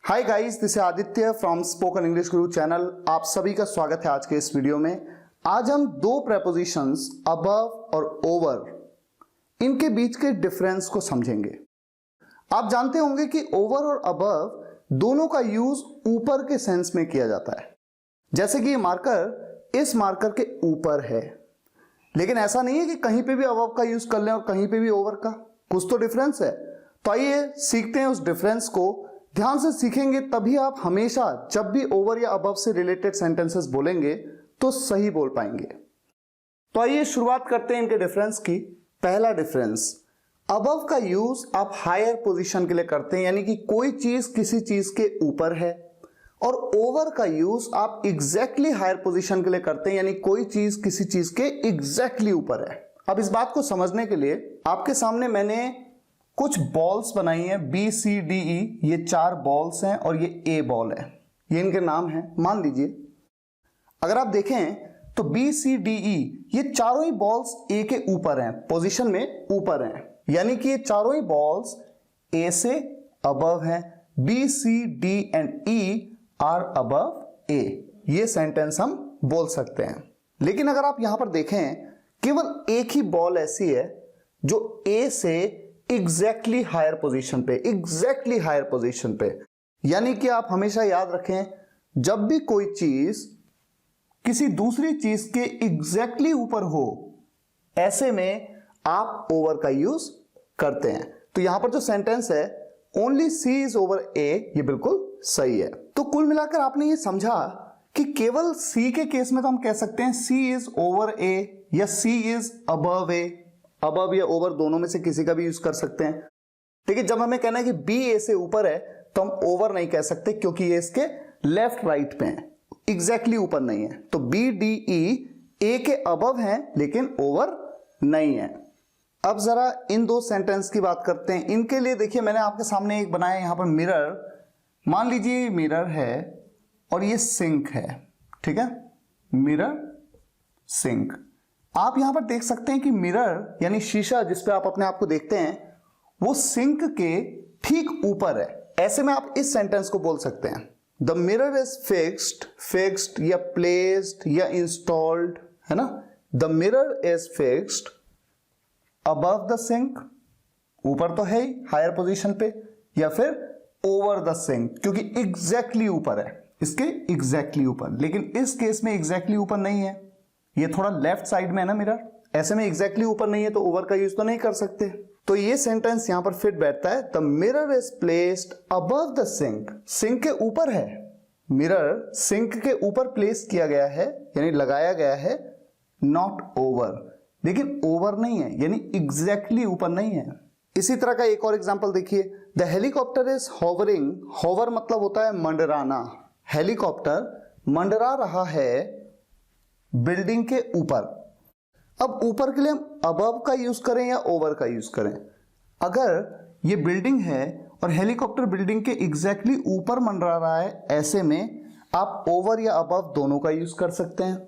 Hi guys, this is Aditya from spoken English Guru channel. आप सभी का स्वागत है आज के इस वीडियो में। आज हम दो प्रेपोजिशंस अबव और ओवर इनके बीच के डिफरेंस को समझेंगे। आप जानते होंगे कि ओवर और अबव दोनों का यूज ऊपर के सेंस में किया जाता है। जैसे कि ये मार्कर इस मार्कर के ऊपर है, लेकिन ऐसा नहीं है कि कहीं पे भी अबव का यूज कर लें और कहीं पे भी ओवर का। कुछ तो डिफरेंस है। तो आइए सीखते हैं उस डिफरेंस को। ध्यान से सीखेंगे तभी आप हमेशा जब भी ओवर या अबव से रिलेटेड सेंटेंसेस बोलेंगे तो सही बोल पाएंगे। तो आइए शुरुआत करते हैं इनके डिफरेंस की। पहला डिफरेंस, अबव का यूज आप हायर पोजीशन के लिए करते हैं, यानी कि कोई चीज किसी चीज के ऊपर है, और ओवर का यूज आप एग्जैक्टली हायर पोजीशन के लिए करते हैं, यानी कोई चीज किसी चीज के एग्जैक्टली ऊपर है। अब इस बात को समझने के लिए आपके सामने मैंने कुछ बॉल्स बनाई हैं, बी सी डी ई। ये 4 बॉल्स हैं और ये ए बॉल है। ये इनके नाम हैं। मान लीजिए अगर आप देखें तो बी सी डी ई ये चारों ही बॉल्स ए के ऊपर हैं, पोजीशन में ऊपर हैं, यानी कि ये चारों ही बॉल्स ए से अबव हैं। B C D and E are above A. ये सेंटेंस हम बोल सकते हैं। लेकिन अगर आप यहां पर देखें, केवल एक ही बॉल ऐसी है जो ए से एग्जैक्टली हायर पोजीशन पे, यानी कि आप हमेशा याद रखें, जब भी कोई चीज किसी दूसरी चीज के एग्जैक्टली ऊपर हो, ऐसे में आप ओवर का यूज करते हैं। तो यहां पर जो सेंटेंस है ओनली सी इज ओवर ए, ये बिल्कुल सही है। तो कुल मिलाकर आपने ये समझा कि केवल सी के केस में तो हम कह सकते हैं सी इज ओवर ए या सी इज अबव ए। अबव या ओवर दोनों में से किसी का भी यूज कर सकते हैं। लेकिन जब हमें कहना है कि बी ए से ऊपर है तो हम ओवर नहीं कह सकते, क्योंकि ये इसके लेफ्ट राइट पे है, एग्जैक्टली ऊपर नहीं है। तो बी डी ई ए के अबव है लेकिन ओवर नहीं है। अब जरा इन दो सेंटेंस की बात करते हैं। इनके लिए देखिए, मैंने आपके सामने एक बनाया यहां पर मिरर। मान लीजिए मिरर है और ये सिंक है, ठीक है, मिरर सिंक। आप यहां पर देख सकते हैं कि मिरर यानी शीशा जिसपे आप अपने आप को देखते हैं, वो सिंक के ठीक ऊपर है। ऐसे में आप इस सेंटेंस को बोल सकते हैं, द मिरर इज फिक्स्ड या प्लेस्ड या इंस्टॉल्ड, है ना। The mirror is fixed above the sink, ऊपर तो है ही हायर पोजीशन पे, या फिर ओवर द सिंक, क्योंकि एग्जैक्टली ऊपर है, इसके एग्जैक्टली ऊपर। लेकिन इस केस में एग्जैक्टली ऊपर नहीं है, ये थोड़ा लेफ्ट साइड में है ना मिरर, ऐसे में एग्जैक्टली ऊपर नहीं है, तो ओवर का यूज तो नहीं कर सकते। तो ये सेंटेंस यहां पर फिट बैठता है, the mirror is placed above the sink. Sink के ऊपर है, मिरर सिंक के ऊपर प्लेस किया गया है, यानी लगाया गया है, नॉट ओवर। लेकिन ओवर नहीं है, यानी एग्जैक्टली ऊपर नहीं है। इसी तरह का एक और एग्जांपल देखिए, the helicopter is hovering. Hover मतलब होता है मंडराना। हेलीकॉप्टर मंडरा रहा है बिल्डिंग के ऊपर। अब ऊपर के लिए हम अबव का यूज करें या ओवर का यूज करें? अगर ये बिल्डिंग है और हेलीकॉप्टर बिल्डिंग के एग्जैक्टली ऊपर मंडरा रहा है, ऐसे में आप ओवर या अबव दोनों का यूज कर सकते हैं।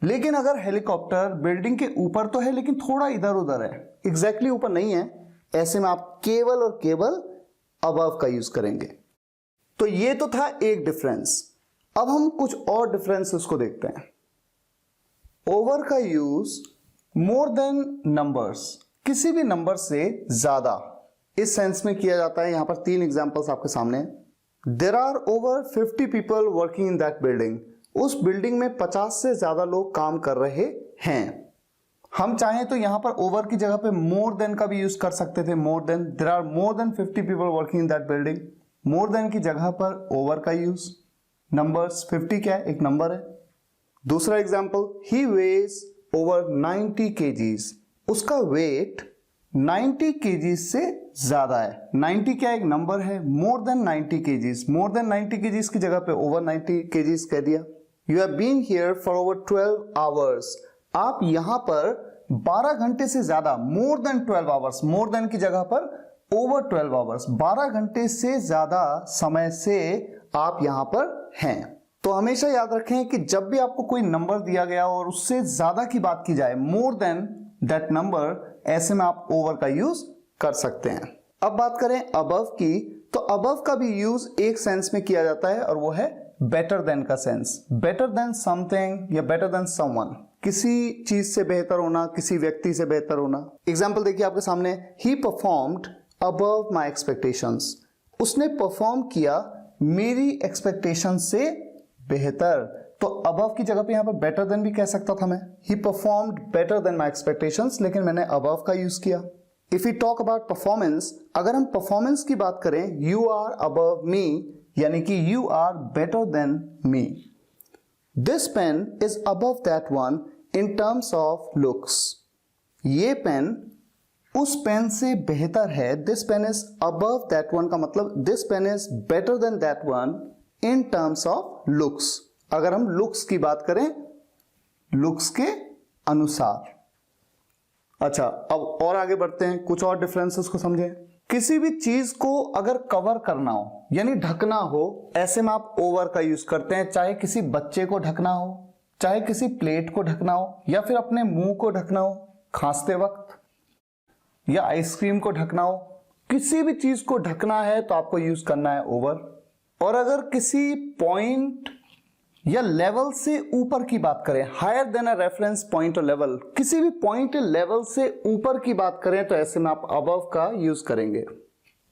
लेकिन अगर हेलीकॉप्टर बिल्डिंग के ऊपर तो है लेकिन थोड़ा इधर उधर है, एग्जैक्टली ऊपर नहीं है, ऐसे में आप केवल और केवल अबव का यूज करेंगे। तो ये तो था एक डिफरेंस। अब हम कुछ और डिफरेंसेस को देखते हैं। ओवर का यूज मोर देन नंबर्स, किसी भी नंबर से ज्यादा, इस सेंस में किया जाता है। यहां पर 3 एग्जांपल्स आपके सामने। There are over 50 people working in that building. उस बिल्डिंग में 50 से ज्यादा लोग काम कर रहे हैं। हम चाहें तो यहां पर ओवर की जगह पे मोर देन का भी यूज कर सकते थे। More than, there are more than 50 people working in that building. More than की जगह पर ओवर का यूज। नंबर्स 50 क्या है? एक नंबर है। दूसरा एग्जाम्पल, ही वेज ओवर 90 kgs। उसका वेट 90 kgs से ज्यादा है। 90 क्या एक नंबर है, more than 90 kgs। More than 90 kgs की जगह पे ओवर 90 kgs कह दिया। You have been here for over 12 hours. आप यहां पर 12 घंटे से ज्यादा, more than 12 hours, more than की जगह पर ओवर 12 आवर्स, 12 घंटे से ज्यादा समय से आप यहां पर हैं। तो हमेशा याद रखें कि जब भी आपको कोई नंबर दिया गया और उससे ज्यादा की बात की जाए, मोर देन दैट नंबर, ऐसे में आप ओवर का यूज कर सकते हैं। अब बात करें अबव की, तो अबव का भी यूज एक सेंस में किया जाता है और वो है बेटर देन का सेंस। बेटर देन समथिंग या बेटर देन समवन, किसी चीज से बेहतर होना, किसी व्यक्ति से बेहतर होना। एग्जाम्पल देखिए आपके सामने, ही परफॉर्म्ड अबव माई एक्सपेक्टेशंस, उसने परफॉर्म किया मेरी एक्सपेक्टेशन से बेहतर। तो अबव की जगह पे यहां पर बेटर देन भी कह सकता था मैं, ही परफॉर्म्ड बेटर देन माई एक्सपेक्टेशंस, लेकिन मैंने अबव का यूज किया। If you talk about performance, अगर हम परफॉर्मेंस की बात करें, यू आर अबव मी, यानी कि you are better than me. This pen is above that one in terms of looks, ये पेन उस पेन से बेहतर है। This pen is above that one का मतलब this pen is better than that one in terms of looks. अगर हम looks की बात करें, लुक्स के अनुसार। अच्छा, अब और आगे बढ़ते हैं, कुछ और डिफरेंसेस को समझें। किसी भी चीज को अगर कवर करना हो यानी ढकना हो, ऐसे में आप ओवर का यूज करते हैं। चाहे किसी बच्चे को ढकना हो, चाहे किसी प्लेट को ढकना हो, या फिर अपने मुंह को ढकना हो खांसते वक्त, या आइसक्रीम को ढकना हो, किसी भी चीज को ढकना है तो आपको यूज करना है ओवर। और अगर किसी पॉइंट या लेवल से ऊपर की बात करें, higher than a reference point और लेवल, किसी भी पॉइंट या लेवल से ऊपर की बात करें तो ऐसे में आप अबव का यूज करेंगे।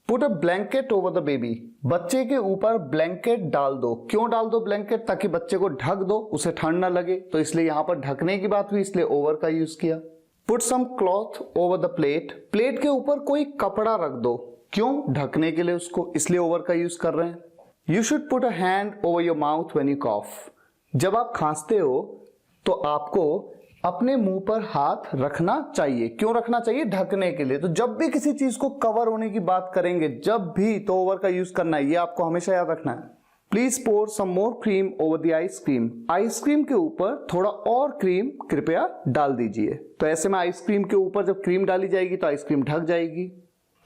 Put a blanket over the baby, बच्चे के ऊपर ब्लैंकेट डाल दो। क्यों डाल दो ब्लैंकेट? ताकि बच्चे को ढक दो, उसे ठंड ना लगे, तो इसलिए यहां पर ढकने की बात हुई, इसलिए ओवर का यूज किया। Put some cloth over the plate, plate के ऊपर कोई कपड़ा रख दो। क्यों? ढकने के लिए उसको, इसलिए ओवर का यूज कर रहे हैं। You should put a hand over your mouth when you cough, जब आप खांसते हो तो आपको अपने मुंह पर हाथ रखना चाहिए। क्यों रखना चाहिए? ढकने के लिए। तो जब भी किसी चीज को कवर होने की बात करेंगे, जब भी, तो ओवर का यूज करना है, ये आपको हमेशा याद रखना है। Please pour some more cream over the ice cream, ice cream के ऊपर थोड़ा और क्रीम कृपया डाल दीजिए। तो ऐसे में आइसक्रीम के ऊपर जब क्रीम डाली जाएगी तो आइसक्रीम ढक जाएगी।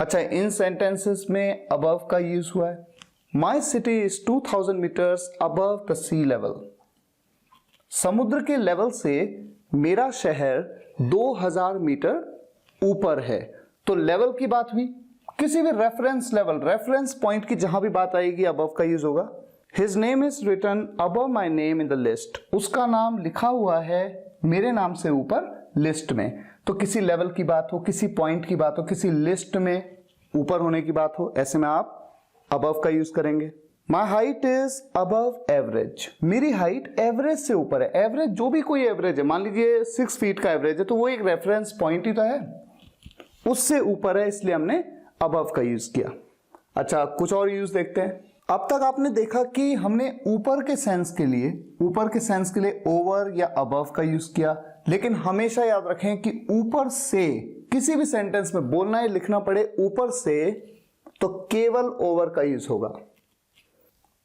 अच्छा, इन सेंटेंसेस में अबव का यूज हुआ है। My city is 2000 metres above the sea level, समुद्र के लेवल से मेरा शहर 2000 मीटर ऊपर है। तो लेवल की बात हुई, किसी भी रेफरेंस लेवल, रेफरेंस पॉइंट की जहां भी बात आएगी अबव का यूज होगा। His name is written above my name in the list, उसका नाम लिखा हुआ है मेरे नाम से ऊपर लिस्ट में। तो किसी लेवल की बात हो, किसी पॉइंट की बात हो, किसी लिस्ट में ऊपर होने की बात हो, ऐसे में आप अबव का यूज करेंगे। My height is above average, मेरी हाइट एवरेज से ऊपर है। एवरेज, जो भी कोई एवरेज है, मान लीजिए 6 फीट का एवरेज है, तो वो एक रेफरेंस पॉइंट ही तो है, उससे ऊपर है, इसलिए हमने अबव का यूज किया। अच्छा, कुछ और यूज देखते हैं। अब तक आपने देखा कि हमने ऊपर के सेंस के लिए ओवर या अबव का यूज किया, लेकिन हमेशा याद रखें कि ऊपर से किसी भी सेंटेंस में बोलना है, लिखना पड़े ऊपर से, तो केवल ओवर का यूज होगा।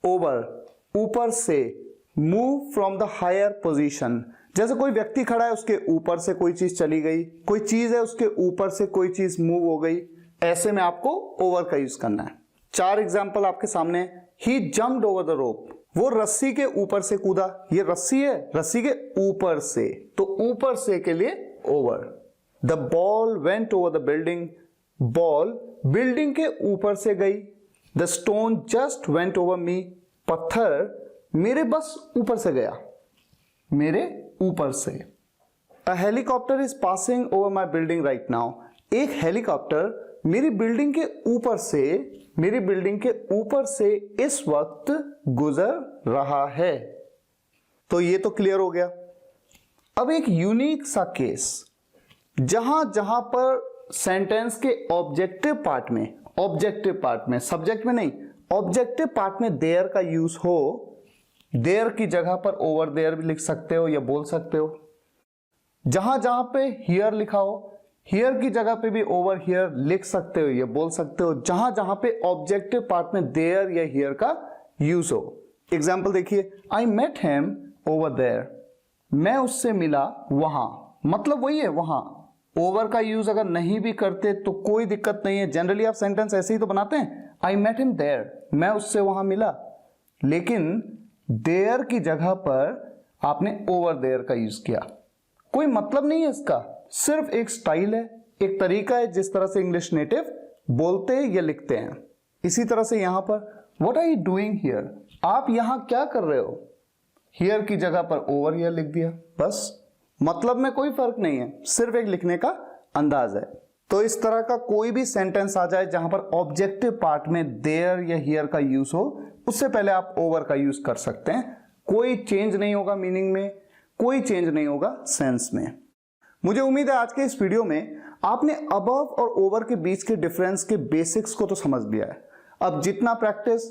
ओवर, ऊपर से, move from the higher position, जैसे कोई व्यक्ति खड़ा है, उसके ऊपर से कोई चीज चली गई, कोई चीज है उसके ऊपर से कोई चीज मूव हो गई, ऐसे में आपको ओवर का यूज करना है। 4 एग्जाम्पल आपके सामने। ही जम्प्ड ओवर द रोप, वो रस्सी के ऊपर से कूदा। ये रस्सी है, रस्सी के ऊपर से, तो ऊपर से के लिए over. The ball went over the building, ball building के ऊपर से गई। The stone just went over me, पत्थर मेरे बस ऊपर से गया, मेरे ऊपर से। A helicopter is passing over my building right now, एक हेलीकॉप्टर मेरी बिल्डिंग के ऊपर से इस वक्त गुजर रहा है। तो ये तो क्लियर हो गया। अब एक यूनिक सा केस, जहां जहां पर सेंटेंस के ऑब्जेक्टिव पार्ट में, सब्जेक्ट में नहीं, ऑब्जेक्टिव पार्ट में देयर का यूज हो, देयर की जगह पर ओवर देयर भी लिख सकते हो या बोल सकते हो। जहां जहां पे हियर लिखा हो, हियर की जगह पे भी ओवर हियर लिख सकते हो या बोल सकते हो, जहां जहां पे ऑब्जेक्टिव पार्ट में देयर या हियर का यूज हो। एग्जाम्पल देखिए, I met him over there, मैं उससे मिला वहां, मतलब वही है वहां। ओवर का यूज अगर नहीं भी करते तो कोई दिक्कत नहीं है, जनरली आप सेंटेंस ऐसे ही तो बनाते हैं, आई मेट हिम देयर, मैं उससे वहां मिला। लेकिन देयर की जगह पर आपने ओवर देयर का यूज किया, कोई मतलब नहीं है इसका, सिर्फ एक स्टाइल है, एक तरीका है जिस तरह से इंग्लिश नेटिव बोलते या लिखते हैं। इसी तरह से यहां पर what are you doing here, आप यहां क्या कर रहे हो, हियर की जगह पर ओवर हियर लिख दिया, बस मतलब में कोई फर्क नहीं है, सिर्फ एक लिखने का अंदाज है। तो इस तरह का कोई भी सेंटेंस आ जाए जहां पर ऑब्जेक्टिव पार्ट में देयर या हियर का यूज हो, उससे पहले आप ओवर का यूज कर सकते हैं। कोई चेंज नहीं होगा मीनिंग में, कोई चेंज नहीं होगा सेंस में। मुझे उम्मीद है आज के इस वीडियो में आपने अबव और ओवर के बीच के डिफरेंस के बेसिक्स को तो समझ लिया है। अब जितना प्रैक्टिस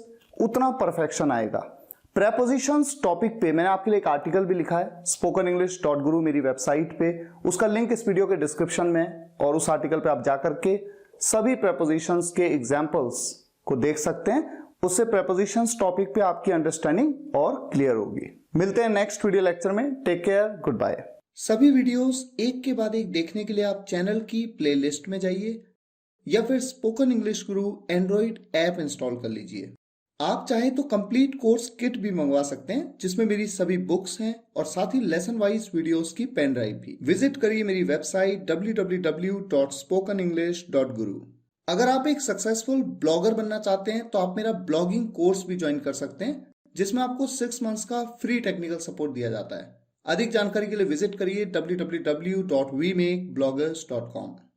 उतना परफेक्शन आएगा। प्रेपोजिशंस टॉपिक पे मैंने आपके लिए एक आर्टिकल भी लिखा है spokeninglish.guru मेरी वेबसाइट पे, उसका लिंक इस वीडियो के डिस्क्रिप्शन में है और उस आर्टिकल पे आप जाकर के सभी प्रेपोजिशंस के एग्जांपल्स को देख सकते हैं। उससे प्रेपोजिशंस टॉपिक पे आपकी अंडरस्टैंडिंग और क्लियर होगी। मिलते हैं नेक्स्ट वीडियो लेक्चर में। Take care, good bye. सभी वीडियोस एक के बाद एक देखने के लिए आप चैनल की प्लेलिस्ट में जाइए या फिर स्पोकन इंग्लिश गुरु एंड्रॉइड ऐप इंस्टॉल कर लीजिए। आप चाहे तो कंप्लीट कोर्स किट भी मंगवा सकते हैं जिसमें मेरी सभी बुक्स हैं और साथ ही लेसन वाइज वीडियोस की पेन ड्राइव भी। विजिट करिए मेरी वेबसाइट www.spokeninglish.guru। अगर आप एक सक्सेसफुल ब्लॉगर बनना चाहते हैं तो आप मेरा ब्लॉगिंग कोर्स भी ज्वाइन कर सकते हैं जिसमें आपको 6 मंथ्स का फ्री टेक्निकल सपोर्ट दिया जाता है। अधिक जानकारी के लिए विजिट करिए www.wemakebloggers.com।